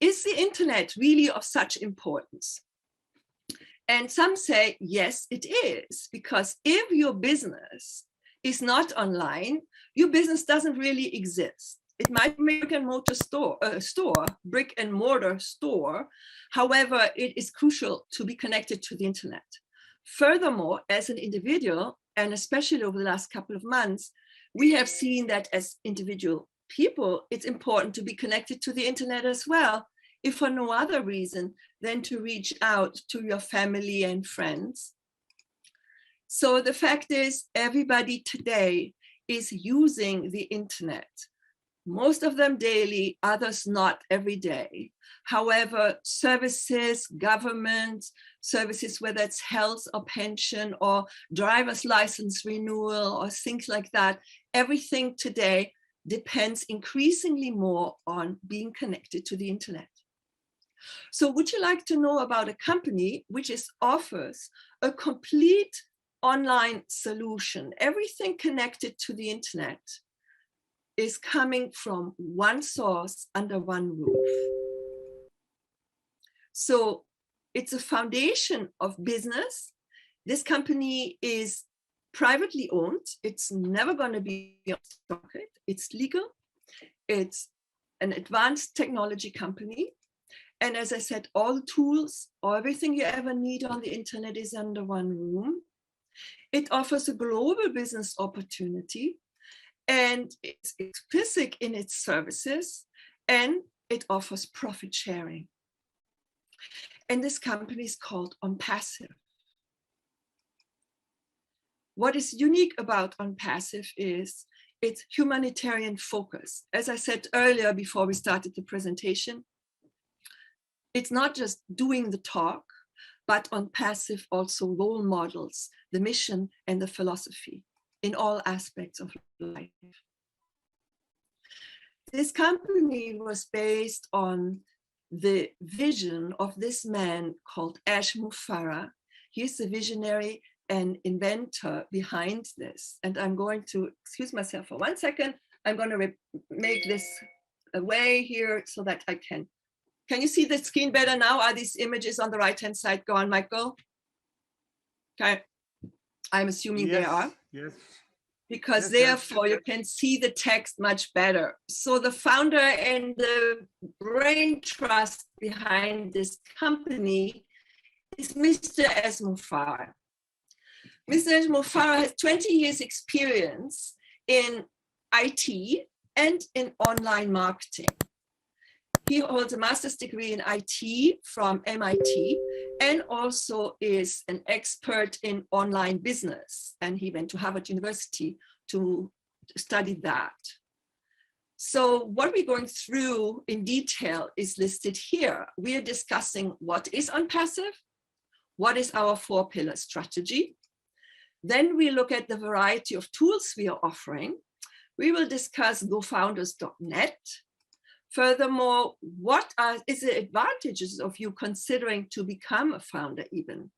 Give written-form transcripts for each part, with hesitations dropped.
is the internet really of such importance? And some say, yes, it is, because if your business is not online, your business doesn't really exist. It might be a brick and mortar store. However, it is crucial to be connected to the internet. Furthermore, as an individual, and especially over the last couple of months, we have seen that as individual people, it's important to be connected to the internet as well, if for no other reason than to reach out to your family and friends. So the fact is, everybody today is using the internet. Most of them daily, others not every day. However, services, government services, whether it's health or pension or driver's license renewal or things like that, everything today depends increasingly more on being connected to the internet. So would you like to know about a company which offers a complete online solution? Everything connected to the internet is coming from one source under one roof. So it's a foundation of business. This company is privately owned. It's never going to be on the stock market. It's legal. It's an advanced technology company. And as I said, all the tools or everything you ever need on the internet is under one room. It offers a global business opportunity, and it's explicit in its services, and it offers profit sharing. And this company is called OnPassive. What is unique about OnPassive is its humanitarian focus. As I said earlier before we started the presentation, it's not just doing the talk, but OnPassive also role models the mission and the philosophy in all aspects of life. This company was based on the vision of this man called Ash Mufareh. He's the visionary and inventor behind this. And I'm going to excuse myself for 1 second. I'm going to make this away here so that I can. Can you see the screen better now? Are these images on the right-hand side? Go on, Michael. Okay. I'm assuming they are. Yes. Because therefore you can see the text much better. So the founder and the brain trust behind this company is Mr. Ash Mufareh. Mr. Ash Mufareh has 20 years experience in IT and in online marketing. He holds a master's degree in IT from MIT and also is an expert in online business. And he went to Harvard University to study that. So what we're going through in detail is listed here. We are discussing what is OnPassive, what is our 4-pillar strategy. Then we look at the variety of tools we are offering. We will discuss GoFounders.net. Furthermore, what is the advantages of you considering to become a founder even?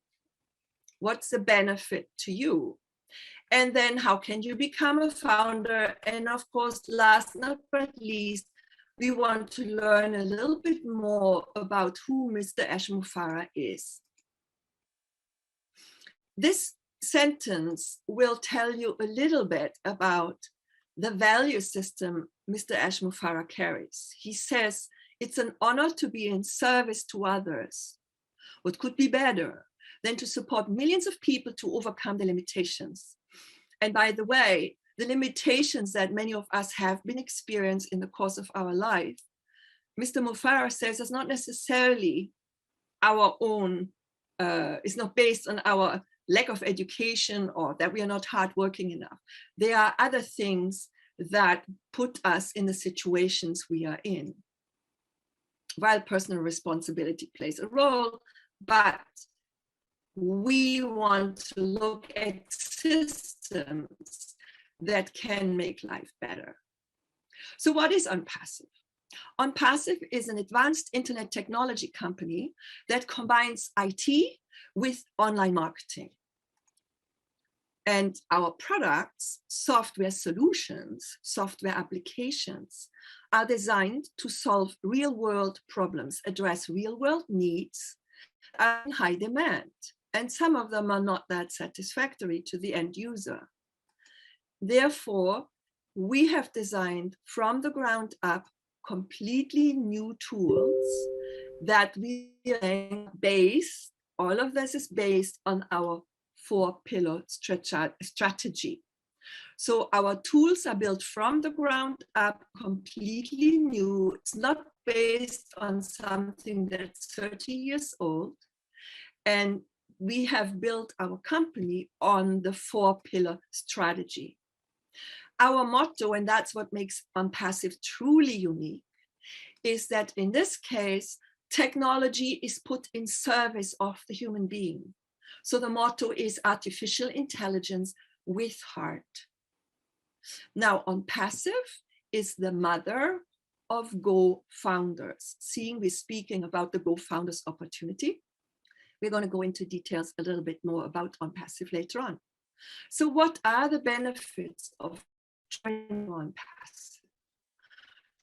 What's the benefit to you? And then how can you become a founder? And of course, last but not least, we want to learn a little bit more about who Mr. Ash Mufareh is. This sentence will tell you a little bit about the value system Mr. Ash Mufareh carries. He says, it's an honor to be in service to others. What could be better than to support millions of people to overcome their limitations? And by the way, the limitations that many of us have been experienced in the course of our life, Mr. Mufareh says is not necessarily our own, is not based on our lack of education or that we are not hardworking enough. There are other things that put us in the situations we are in. While personal responsibility plays a role, but we want to look at systems that can make life better. So what is OnPassive? OnPassive is an advanced internet technology company that combines IT with online marketing. And our products, software solutions, software applications, are designed to solve real-world problems, address real-world needs that are in high demand. And some of them are not that satisfactory to the end user. Therefore, we have designed from the ground up completely new tools that we are based, all of this is based on our 4-pillar strategy. So our tools are built from the ground up, completely new. It's not based on something that's 30 years old. And we have built our company on the 4-pillar strategy. Our motto, and that's what makes OnPassive truly unique, is that in this case, technology is put in service of the human being. So the motto is artificial intelligence with heart. Now, OnPassive is the mother of Go Founders. Seeing we're speaking about the Go Founders opportunity, we're going to go into details a little bit more about OnPassive later on. So what are the benefits of joining OnPassive?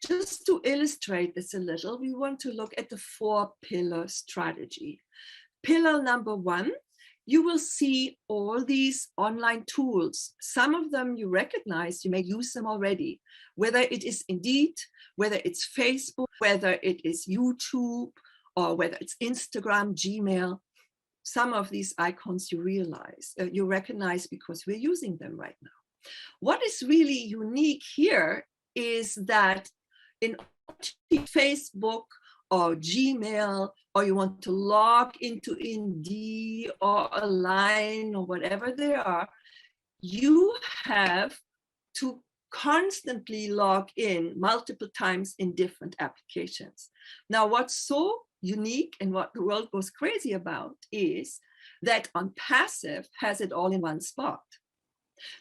Just to illustrate this a little, we want to look at the 4-pillar strategy. Pillar number 1, you will see all these online tools. Some of them you recognize, you may use them already, whether it is Indeed, whether it's Facebook, whether it is YouTube, or whether it's Instagram, Gmail. Some of these icons you recognize because we're using them right now. What is really unique here is that in Facebook or Gmail, or you want to log into Indeed or Align or whatever they are, you have to constantly log in multiple times in different applications. Now, what's so unique and what the world goes crazy about is that OnPassive has it all in one spot.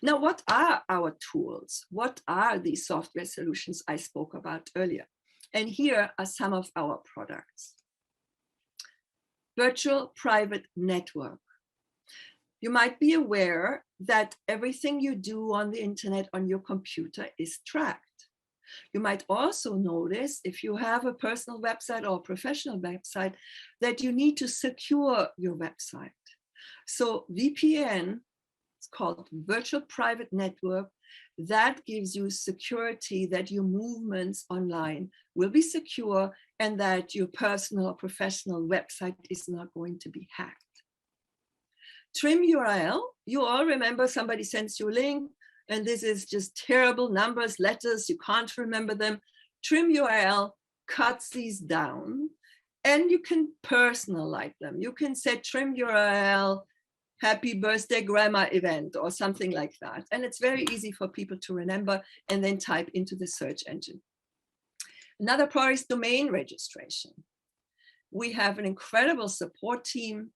Now, what are our tools? What are these software solutions I spoke about earlier? And here are some of our products. Virtual private network. You might be aware that everything you do on the internet on your computer is tracked. You might also notice if you have a personal website or a professional website that you need to secure your website. So VPN, it's called Virtual Private Network, that gives you security that your movements online will be secure and that your personal or professional website is not going to be hacked. Trim URL, you all remember somebody sends you a link and this is just terrible numbers, letters, you can't remember them. Trim URL cuts these down and you can personalize them. You can say trim URL, happy birthday grandma event or something like that. And it's very easy for people to remember and then type into the search engine. Another part is domain registration. We have an incredible support team.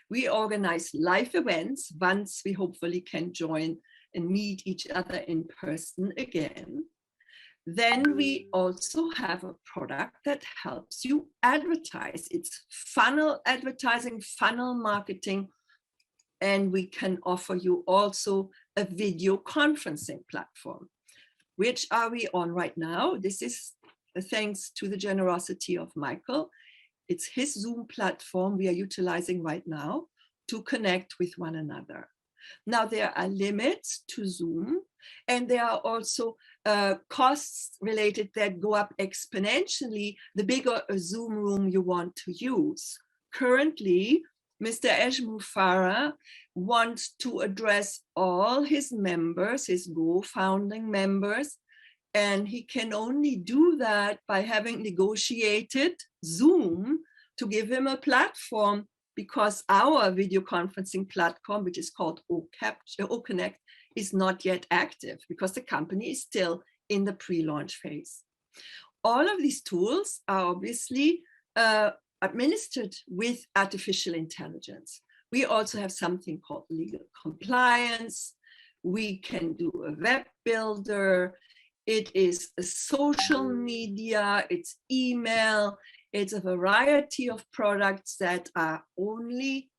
We organize live events once we hopefully can join and meet each other in person again. Then we also have a product that helps you advertise. It's funnel advertising, funnel marketing, and we can offer you also a video conferencing platform. Which are we on right now? This is thanks to the generosity of Michael. It's his Zoom platform we are utilizing right now to connect with one another. Now, there are limits to Zoom, and there are also costs related that go up exponentially the bigger a Zoom room you want to use. Currently, Mr. Farah wants to address all his members, his Go founding members, and he can only do that by having negotiated Zoom to give him a platform, because our video conferencing platform, which is called OConnect, is not yet active because the company is still in the pre-launch phase. All of these tools are obviously administered with artificial intelligence. We also have something called legal compliance. We can do a web builder. It is a social media, it's email, it's a variety of products that are only,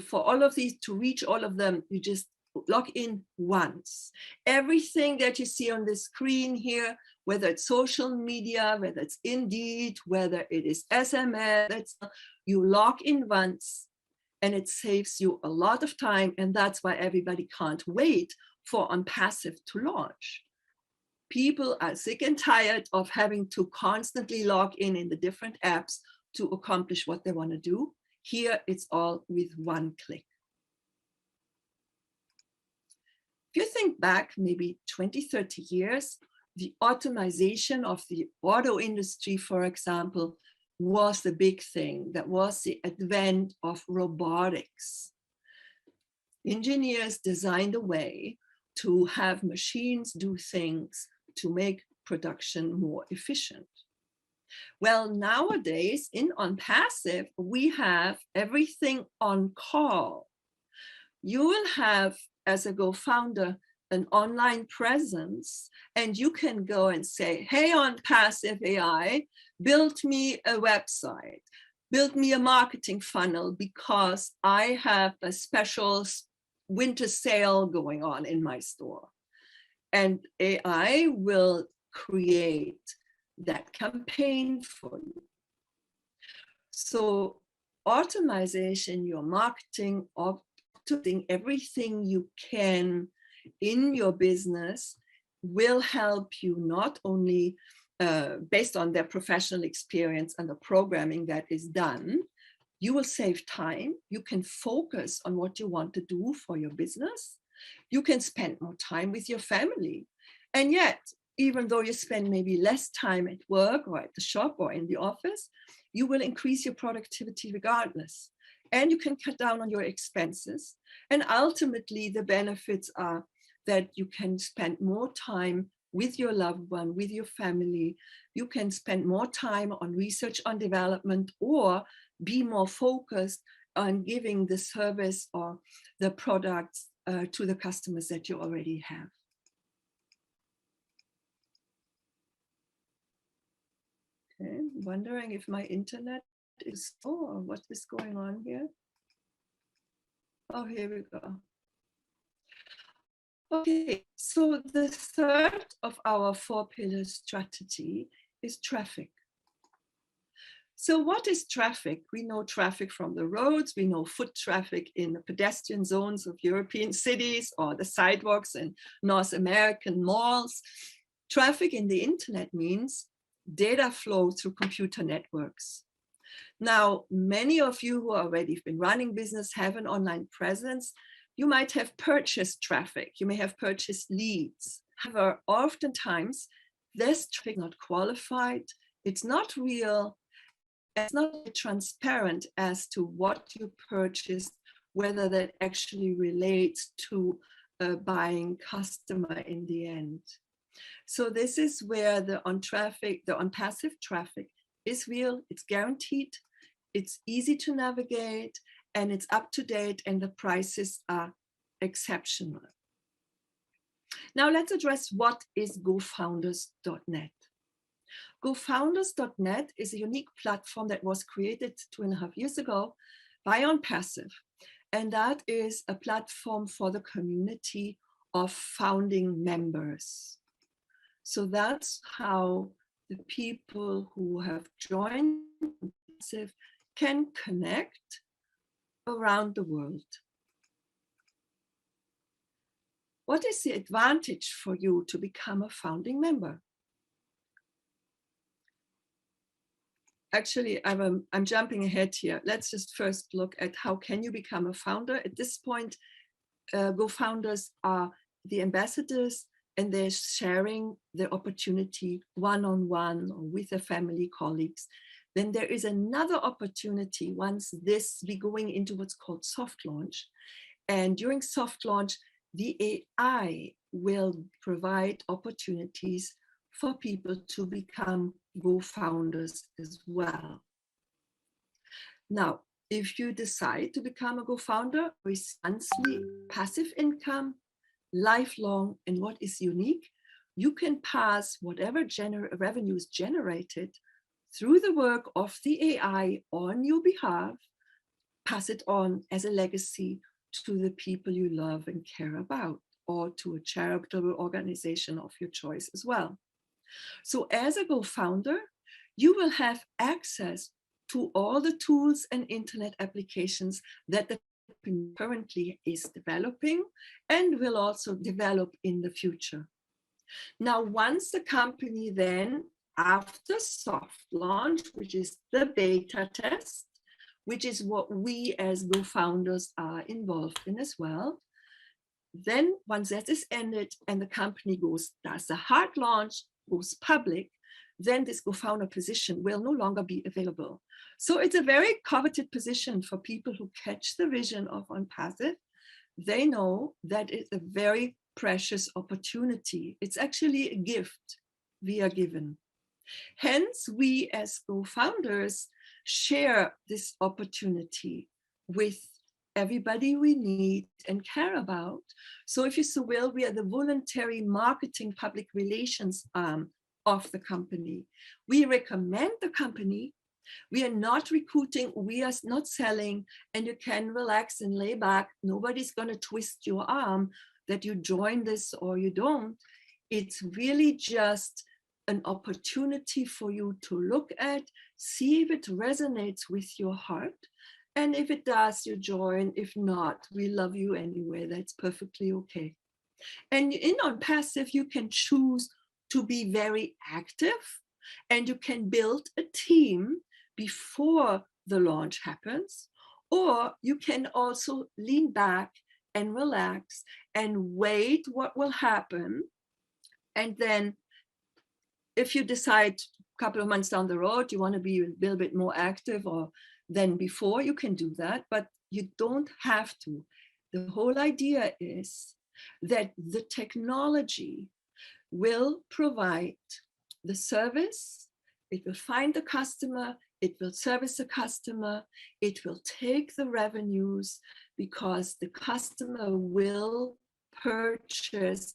for all of these, to reach all of them, you just log in once. Everything that you see on the screen here, whether it's social media, whether it's Indeed, whether it is SMS, you log in once and it saves you a lot of time. And that's why everybody can't wait for OnPassive to launch. People are sick and tired of having to constantly log in the different apps to accomplish what they want to do. Here, it's all with one click. If you think back maybe 20, 30 years, the automation of the auto industry, for example, was the big thing. That was the advent of robotics. Engineers designed a way to have machines do things to make production more efficient. Well, nowadays in OnPassive, we have everything on call. You will have, as a Go-founder, an online presence, and you can go and say, hey, OnPassive AI, build me a website, build me a marketing funnel, because I have a special winter sale going on in my store. And AI will create that campaign for you. So automation, your marketing, doing everything you can in your business will help you not only based on their professional experience and the programming that is done. You will save time. You can focus on what you want to do for your business. You can spend more time with your family. And yet, even though you spend maybe less time at work or at the shop or in the office, you will increase your productivity regardless. And you can cut down on your expenses. And ultimately, the benefits are that you can spend more time with your loved one, with your family. You can spend more time on research, on development, or be more focused on giving the service or the products to the customers that you already have. Okay, wondering if my internet is, oh, what is going on here? Oh, here we go. Okay, so the third of our 4-pillar strategy is traffic. So what is traffic? We know traffic from the roads. We know foot traffic in the pedestrian zones of European cities or the sidewalks in North American malls. Traffic in the internet means data flow through computer networks. Now, many of you who already have been running business have an online presence. You might have purchased traffic. You may have purchased leads. However, oftentimes, this traffic is not qualified. It's not real. It's not transparent as to what you purchased, whether that actually relates to a buying customer in the end. So this is where the OnPassive traffic is real, it's guaranteed, it's easy to navigate, and it's up to date, and the prices are exceptional. Now let's address what is GoFounders.net. GoFounders.net is a unique platform that was created 2.5 years ago by OnPassive. And that is a platform for the community of founding members. So that's how the people who have joined OnPassive can connect around the world. What is the advantage for you to become a founding member? Actually, I'm jumping ahead here. Let's just first look at how can you become a founder. At this point, GoFounders are the ambassadors, and they're sharing the opportunity one-on-one or with their family, colleagues. Then there is another opportunity once we're going into what's called soft launch. And during soft launch, the AI will provide opportunities for people to become GoFounders as well. Now, if you decide to become a GoFounder with monthly passive income, lifelong, and what is unique, you can pass whatever revenue is generated through the work of the AI on your behalf, pass it on as a legacy to the people you love and care about, or to a charitable organization of your choice as well. So as a co-founder, you will have access to all the tools and internet applications that the company currently is developing and will also develop in the future. Now, once the company then, after soft launch, which is the beta test, which is what we as co-founders are involved in as well, then once that is ended and the company does a hard launch, goes public, then this co-founder position will no longer be available. So it's a very coveted position for people who catch the vision of OnPassive. They know that it's a very precious opportunity. It's actually a gift we are given. Hence, we as co-founders share this opportunity with everybody we need and care about. So if you so will, we are the voluntary marketing public relations arm of the company. We recommend the company. We are not recruiting, we are not selling, and you can relax and lay back. Nobody's going to twist your arm that you join this or you don't. It's really just an opportunity for you to look at, see if it resonates with your heart. And if it does, you join. If not, we love you anyway. That's perfectly okay. And in OnPassive, you can choose to be very active, and you can build a team before the launch happens, or you can also lean back and relax and wait what will happen. And then if you decide a couple of months down the road, you want to be a little bit more active or than before, you can do that, but you don't have to. The whole idea is that the technology will provide the service, it will find the customer, it will service the customer, it will take the revenues, because the customer will purchase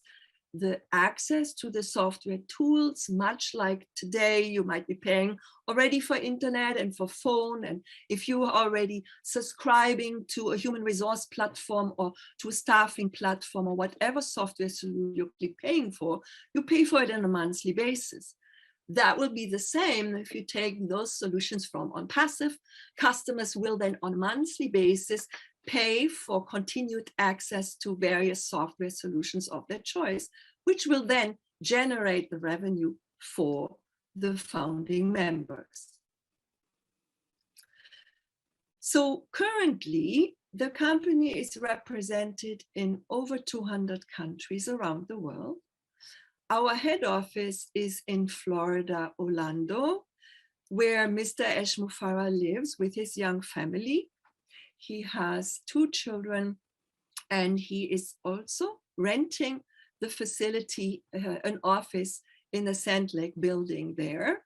the access to the software tools, much like today you might be paying already for internet and for phone. And if you are already subscribing to a human resource platform or to a staffing platform or whatever software solution you're paying for, you pay for it on a monthly basis. That will be the same if you take those solutions from OnPassive. Customers will then on a monthly basis pay for continued access to various software solutions of their choice, which will then generate the revenue for the founding members. So currently, the company is represented in over 200 countries around the world. Our head office is in Florida, Orlando, where Mr. Ash Mufarah lives with his young family. He has 2 children, and he is also renting the facility, an office in the Sand Lake building there.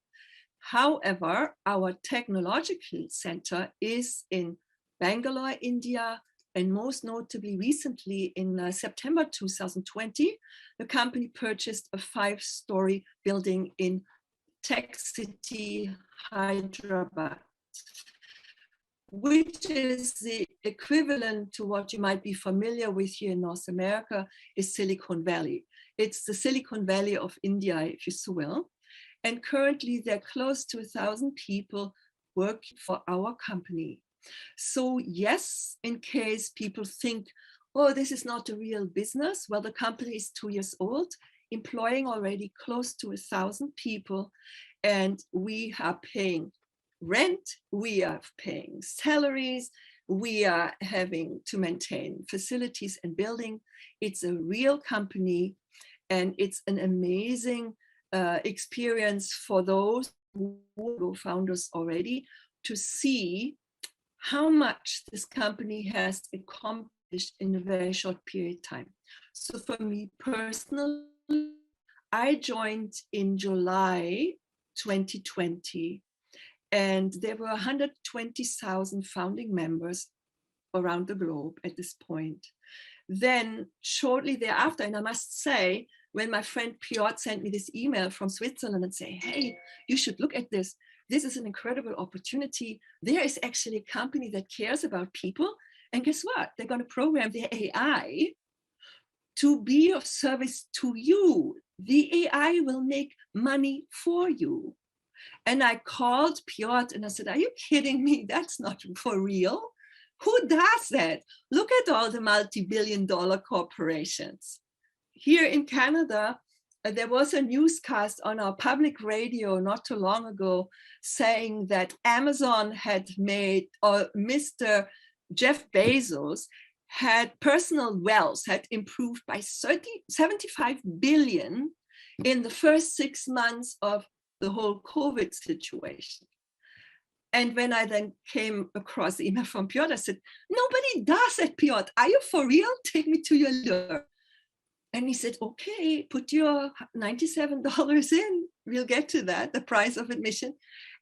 However, our technological center is in Bangalore, India, and most notably recently in September 2020, the company purchased a 5-story building in Tech City, Hyderabad, which is the equivalent to what you might be familiar with here in North America is Silicon Valley. It's the Silicon Valley of India, if you so will. And currently there are close to 1,000 people working for our company. So yes, in case people think, oh, this is not a real business. Well, the company is 2 years old, employing already close to 1,000 people, and we are paying rent, we are paying salaries, we are having to maintain facilities and building. It's a real company, and it's an amazing experience for those who are founders already to see how much this company has accomplished in a very short period of time. So for me personally, I joined in July 2020, and there were 120,000 founding members around the globe at this point. Then shortly thereafter, and I must say, when my friend Piotr sent me this email from Switzerland and say, hey, you should look at this. This is an incredible opportunity. There is actually a company that cares about people And guess what? They're going to program the AI to be of service to you. The AI will make money for you. And I called Piotr and I said, are you kidding me? That's not for real. Who does that? Look at all the multi-billion-dollar corporations. Here in Canada, there was a newscast on our public radio not too long ago saying that Amazon had made, or Mr. Jeff Bezos had personal wealth had improved by 75 billion in the first 6 months of the whole COVID situation. And when I then came across the email from Piotr, I said, nobody does it, Piotr. Are you for real? Take me to your leader. And he said, okay, put your $97 in. We'll get to that, the price of admission.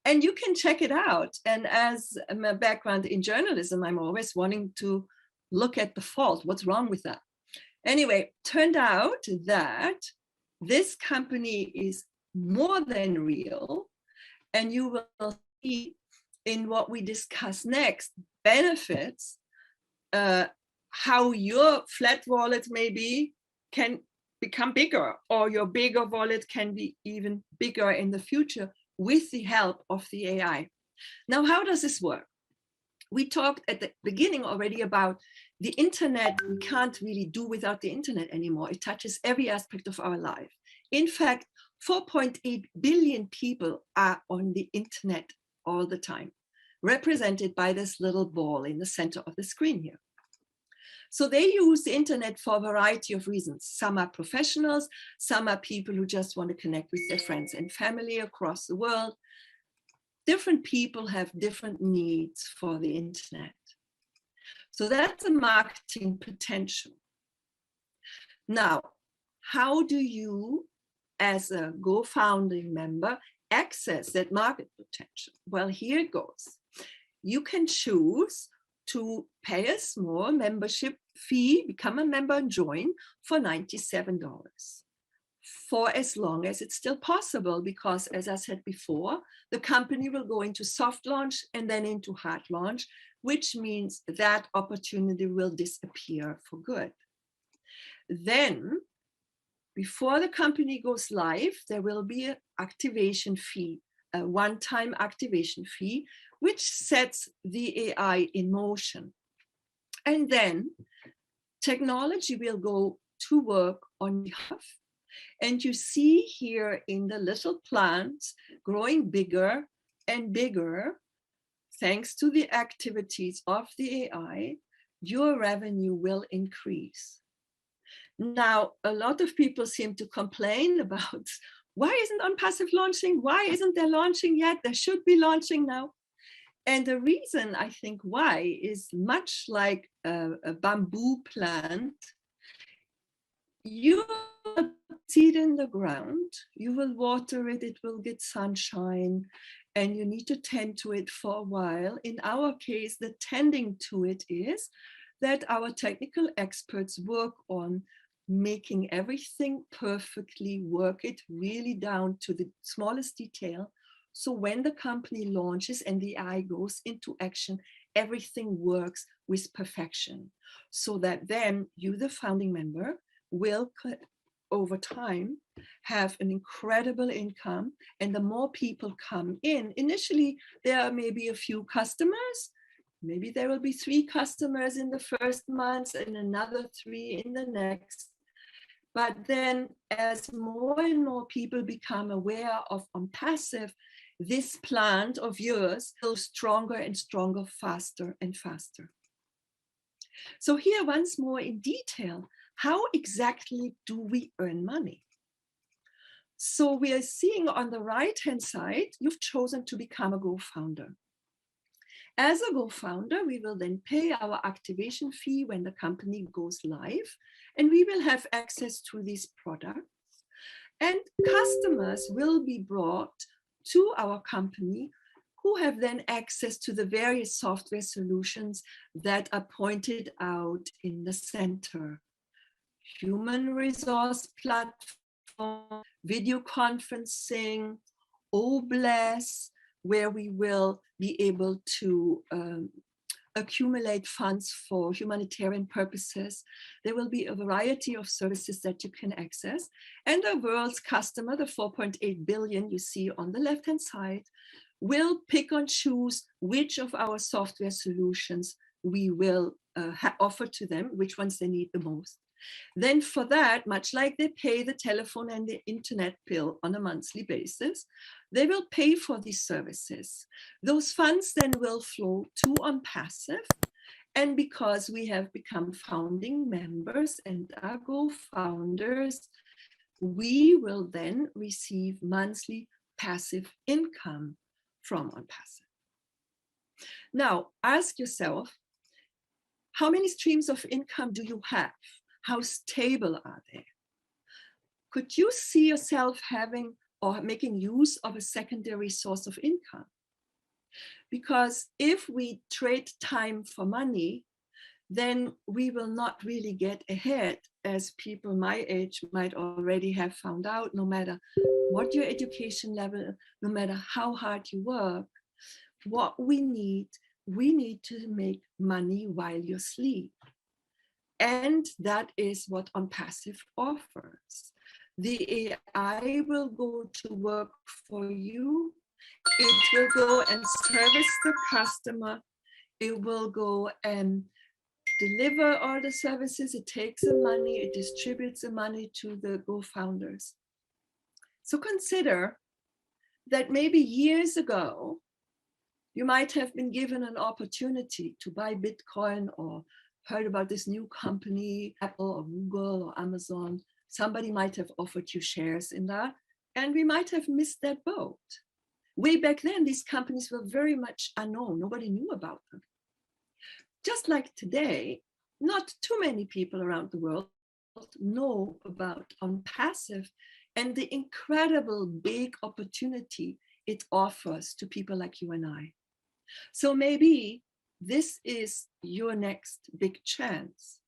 And you can check it out. And as my background in journalism, I'm always wanting to look at the fault. What's wrong with that? Anyway, turned out that this company is more than real. And you will see in what we discuss next, benefits, how your flat wallet maybe can become bigger, or your bigger wallet can be even bigger in the future with the help of the AI. Now, how does this work? We talked at the beginning already about the internet. We can't really do without the internet anymore. It touches every aspect of our life. In fact, 4.8 billion people are on the internet all the time, represented by this little ball in the center of the screen here. So they use the internet for a variety of reasons. Some are professionals, some are people who just want to connect with their friends and family across the world. Different people have different needs for the internet. So that's a marketing potential. Now, how do you, as a Go founding member, access that market potential? Well, here it goes. You can choose to pay a small membership fee, become a member and join for $97 for as long as it's still possible, because as I said before, the company will go into soft launch and then into hard launch, which means that opportunity will disappear for good. Then, before the company goes live, there will be an activation fee, a one-time activation fee, which sets the AI in motion. And then technology will go to work on behalf. And you see here in the little plants growing bigger and bigger, thanks to the activities of the AI, your revenue will increase. Now, a lot of people seem to complain about, why isn't OnPassive launching? Why isn't there launching yet? There should be launching now. And the reason I think why is much like a bamboo plant. You put seed in the ground, you will water it, it will get sunshine, and you need to tend to it for a while. In our case, the tending to it is that our technical experts work on making everything perfectly work, it really down to the smallest detail. So when the company launches and the AI goes into action, everything works with perfection. So that then you, the founding member, will over time have an incredible income. And the more people come in, initially there are maybe a few customers, maybe there will be 3 customers in the first month and another 3 in the next. But then as more and more people become aware of OnPassive, this plant of yours goes stronger and stronger, faster and faster. So here once more in detail, how exactly do we earn money? So we are seeing on the right-hand side, you've chosen to become a Go founder. As a Go founder, we will then pay our activation fee when the company goes live, and we will have access to these products. And customers will be brought to our company who have then access to the various software solutions that are pointed out in the center. Human resource platform, video conferencing, OBLES, where we will be able to accumulate funds for humanitarian purposes. There will be a variety of services that you can access. And the world's customer, the 4.8 billion you see on the left-hand side, will pick and choose which of our software solutions we will offer to them, which ones they need the most. Then for that, much like they pay the telephone and the internet bill on a monthly basis, they will pay for these services. Those funds then will flow to OnPassive. And because we have become founding members and are co-founders, we will then receive monthly passive income from OnPassive. Now, ask yourself, how many streams of income do you have? How stable are they? Could you see yourself having or making use of a secondary source of income? Because if we trade time for money, then we will not really get ahead, as people my age might already have found out. No matter what your education level, no matter how hard you work, what we need to make money while you sleep. And that is what OnPassive offers. The AI will go to work for you. It will go and service the customer. It will go and deliver all the services. It takes the money, it distributes the money to the co-founders. So consider that maybe years ago, you might have been given an opportunity to buy Bitcoin or heard about this new company, Apple or Google or Amazon. Somebody might have offered you shares in that, and we might have missed that boat. Way back then, these companies were very much unknown. Nobody knew about them. Just like today, not too many people around the world know about OnPassive and the incredible big opportunity it offers to people like you and I. So maybe this is your next big chance.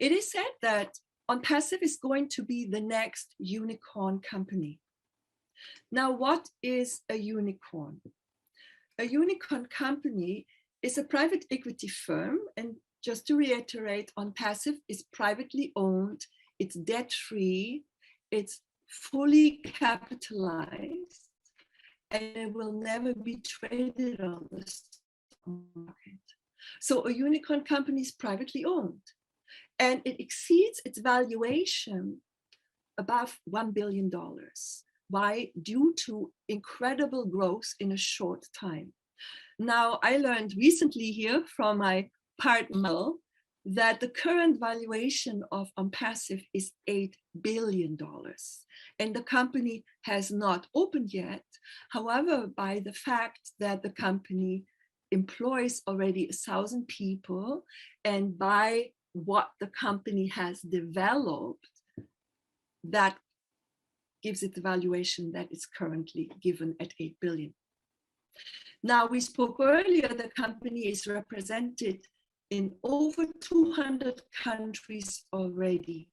It is said that OnPassive is going to be the next unicorn company. Now, what is a unicorn? A unicorn company is a private equity firm, and just to reiterate, OnPassive is privately owned, it's debt-free, it's fully capitalized, and it will never be traded on the stock market. So a unicorn company is privately owned, and it exceeds its valuation above $1 billion. Why? Due to incredible growth in a short time. Now, I learned recently here from my partner that the current valuation of OnPassive is $8 billion. And the company has not opened yet. However, by the fact that the company employs already 1,000 people, and by what the company has developed, that gives it the valuation that is currently given at 8 billion. Now, we spoke earlier, the company is represented in over 200 countries already.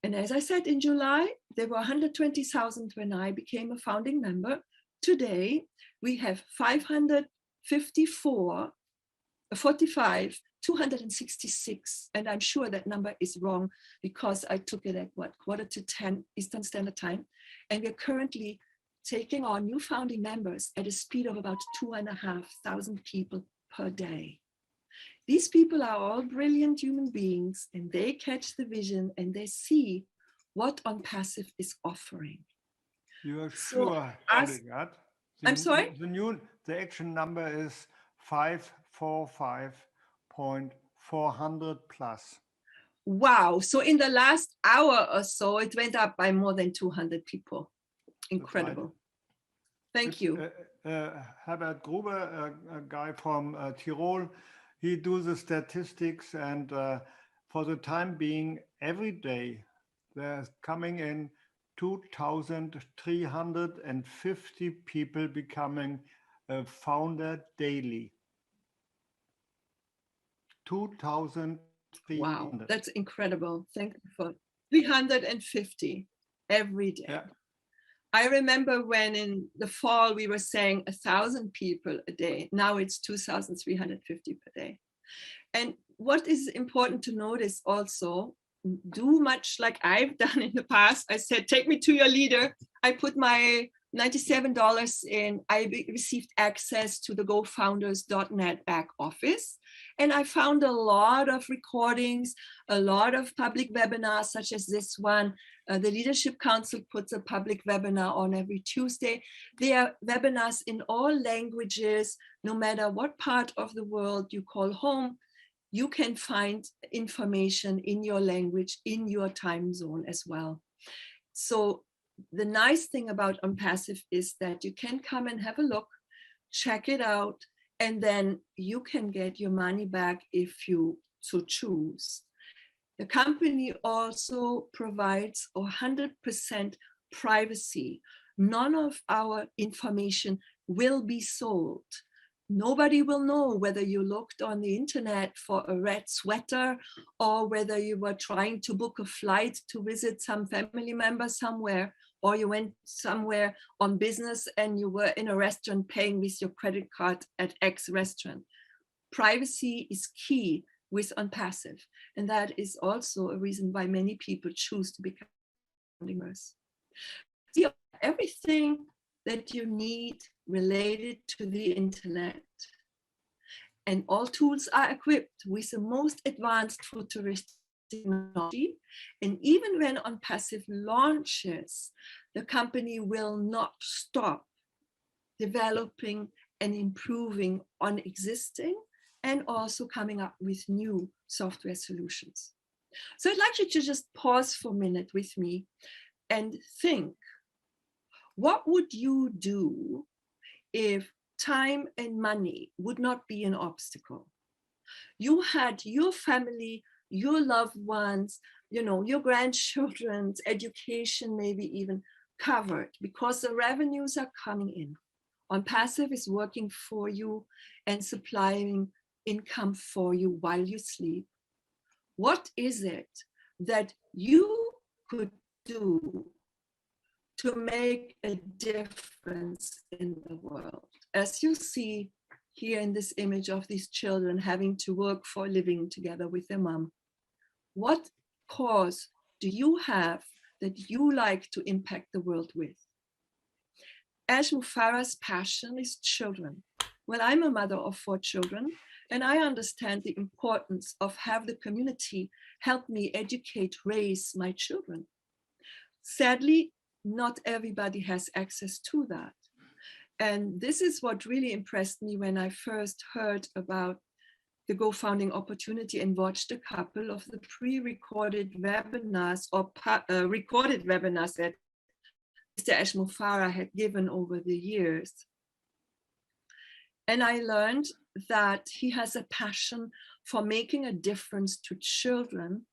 And as I said, in July, there were 120,000 when I became a founding member. Today, we have 266, and I'm sure that number is wrong because I took it at 9:45 Eastern Standard Time. And we're currently taking on new founding members at a speed of about 2,500 people per day. These people are all brilliant human beings, and they catch the vision and they see what OnPassive is offering. You are sure? I'm sorry? The action number is 545.400 plus. Wow. So in the last hour or so, it went up by more than 200 people. Incredible. Right. Thank you. Herbert Gruber, a guy from Tirol, he does the statistics, and for the time being, every day there's coming in 2,350 people becoming a founder daily. 2,300. Wow, that's incredible. Thank you for 350 every day. Yeah. I remember when in the fall we were saying 1,000 people a day. Now it's 2,350 per day. And what is important to notice also, do much like I've done in the past. I said, take me to your leader. I put my $97 in. I received access to the GoFounders.net back office. And I found a lot of recordings, a lot of public webinars, such as this one. The Leadership Council puts a public webinar on every Tuesday. There are webinars in all languages, no matter what part of the world you call home. You can find information in your language, in your time zone as well. So the nice thing about OnPassive is that you can come and have a look, check it out, and then you can get your money back if you so choose. The company also provides 100% privacy. None of our information will be sold. Nobody will know whether you looked on the internet for a red sweater or whether you were trying to book a flight to visit some family member somewhere, or you went somewhere on business and you were in a restaurant paying with your credit card at X restaurant. Privacy is key with OnPassive, and that is also a reason why many people choose to become members. See, everything that you need related to the internet. And all tools are equipped with the most advanced futuristic technology. And even when OnPassive launches, the company will not stop developing and improving on existing and also coming up with new software solutions. So I'd like you to just pause for a minute with me and think, what would you do if time and money would not be an obstacle? You had your family, your loved ones, your grandchildren's education maybe even covered because the revenues are coming in. OnPassive is working for you and supplying income for you while you sleep. What is it that you could do to make a difference in the world? As you see here in this image of these children having to work for a living together with their mom, what cause do you have that you like to impact the world with? Ash Mufarah's passion is children. Well, I'm a mother of 4 children, and I understand the importance of have the community help me educate, raise my children. Sadly, not everybody has access to that. And this is what really impressed me when I first heard about the GoFounding opportunity and watched a couple of the pre-recorded webinars or recorded webinars that Mr. Ash Mufarah had given over the years. And I learned that he has a passion for making a difference to children,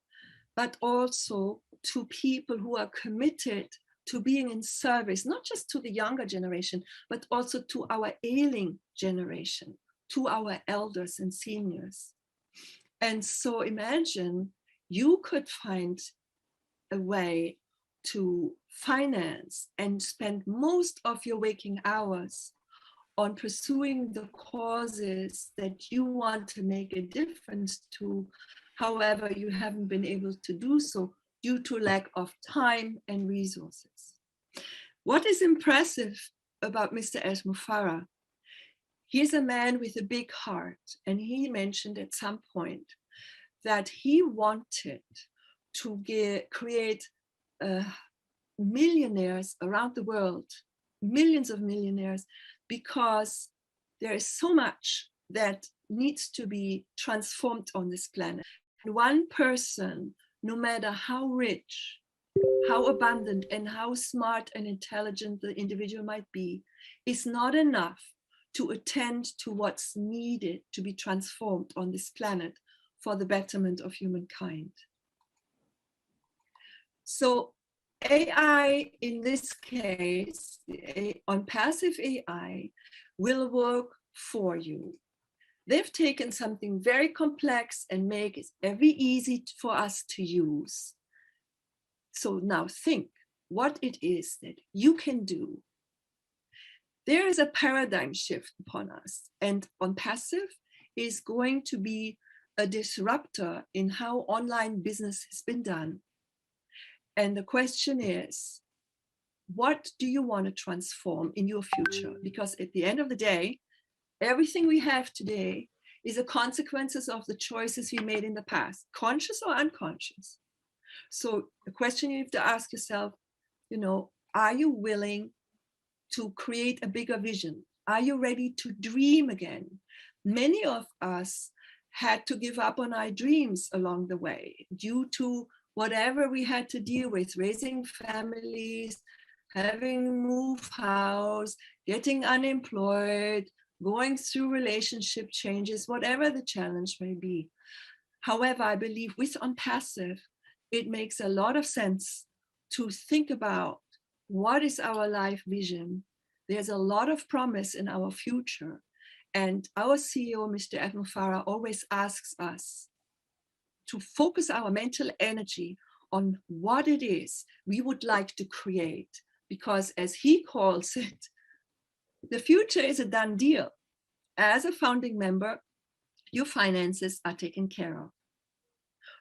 but also to people who are committed to being in service, not just to the younger generation, but also to our ailing generation, to our elders and seniors. And so imagine you could find a way to finance and spend most of your waking hours on pursuing the causes that you want to make a difference to. However, you haven't been able to do so due to lack of time and resources. What is impressive about Mr. Ash Mufarah? He's a man with a big heart, and he mentioned at some point that he wanted to create millionaires around the world, millions of millionaires, because there is so much that needs to be transformed on this planet. And one person, no matter how rich, how abundant, and how smart and intelligent the individual might be, is not enough to attend to what's needed to be transformed on this planet for the betterment of humankind. So AI, in this case, OnPassive AI, will work for you. They've taken something very complex and make it very easy for us to use. So now think, what it is that you can do. There is a paradigm shift upon us, and OnPassive is going to be a disruptor in how online business has been done. And the question is, what do you want to transform in your future? Because at the end of the day, everything we have today is a consequences of the choices we made in the past, conscious or unconscious. So the question you have to ask yourself, are you willing to create a bigger vision? Are you ready to dream again? Many of us had to give up on our dreams along the way due to whatever we had to deal with, raising families, having moved house, getting unemployed, going through relationship changes, whatever the challenge may be. However, I believe with OnPassive, it makes a lot of sense to think about what is our life vision. There's a lot of promise in our future. And our CEO, Mr. Edmund Farah, always asks us to focus our mental energy on what it is we would like to create. Because as he calls it, the future is a done deal. As a founding member, your finances are taken care of.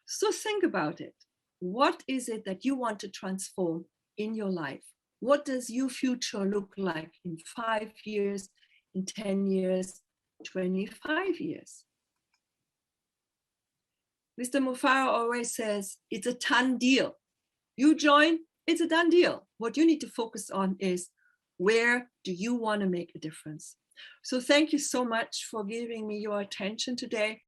So think about it. What is it that you want to transform in your life? What does your future look like in 5 years, in 10 years, 25 years? Mr. Mufara always says, it's a done deal. You join, it's a done deal. What you need to focus on is, where do you want to make a difference? So thank you so much for giving me your attention today.